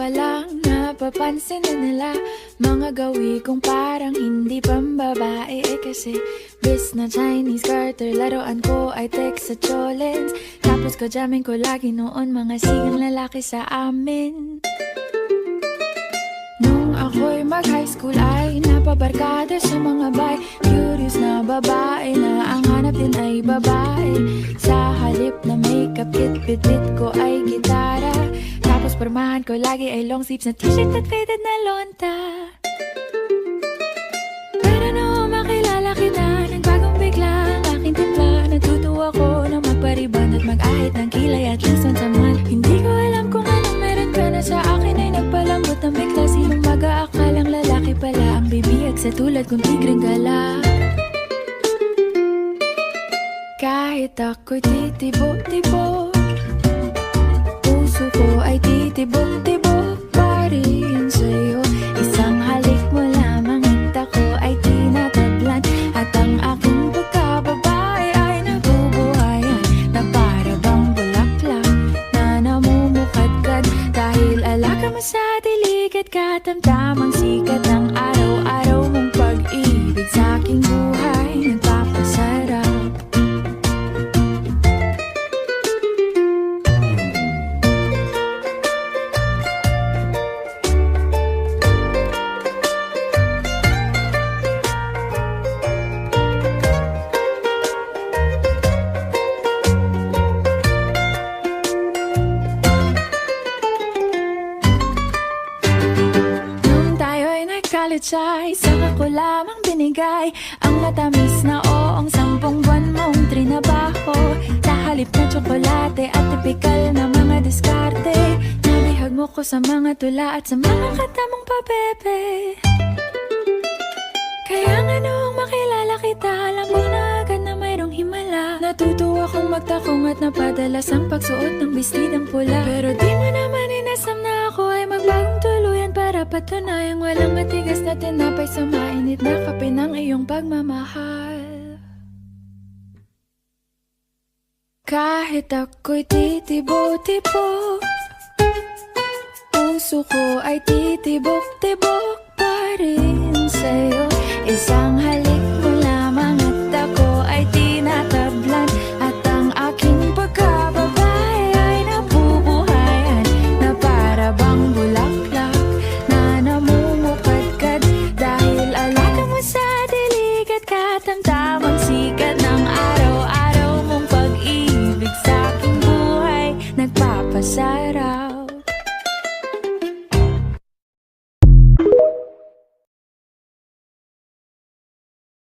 pa lang napapansin na nila mga gawi kong parang hindi pambabae. Kasi bis na Chinese Carter, laruan ko ay text sa cholens. Tapos ko jamming ko lagi noon mga sigang lalaki sa amin. Nung ako'y mag-high school ay napabarkada sa mga bay. Curious na babae na ang hanap din ay babae. Sa halip na makeup kit, bit-bit ko ay gitara. Tapos pormahan ko lagi ay long sleeves na t-shirt at faded na lonta. Pero nung makilala kita, nagbagong bigla ang aking timpla. Natutuwa ko na magpariban at mag-ahit ng kilay at least once a month. Hindi ko alam kung anong meron ka na sa akin ay nagpalambot ng bigla. Sinong mag-aakalang lalaki pala ang bibiyag sa tulad kong tigreng gala. Kahit ako'y titibok-tibok, puso ko ay titibok-tibok pa rin sa'yo. Isang halik mo lamang at ako ay tinatablan. At ang aking pagkababae ay nabubuhayan na para bang bulaklak na namumukadkad. Dahil alaka mo sa dilig at katamtamang sikat ng araw-araw mong pag-ibig sa aking buhay nagpapasarap. College ay saka ko lamang binigay ang matamis na oong 10 buwan mong trinabaho. Sa halip na tsokolate at tipikal na mga diskarte, nabihag mo ko sa mga tula at sa mga katamong pabebe. Kaya nga noong makilala kita, alam ko na agad na mayroong himala. Natutuwa kong magtakong at napadalas ang pagsuot ng bestidang pula. Pero di mo naman inasam na ako ay magbagong tuluyan para patunayang walang matigas na tinapay sa mainit na kape ng iyong pagmamahal. Kahit ako'y titibo-tibo, puso ko ay titibok-tibok pa rin sa'yo. Isang halik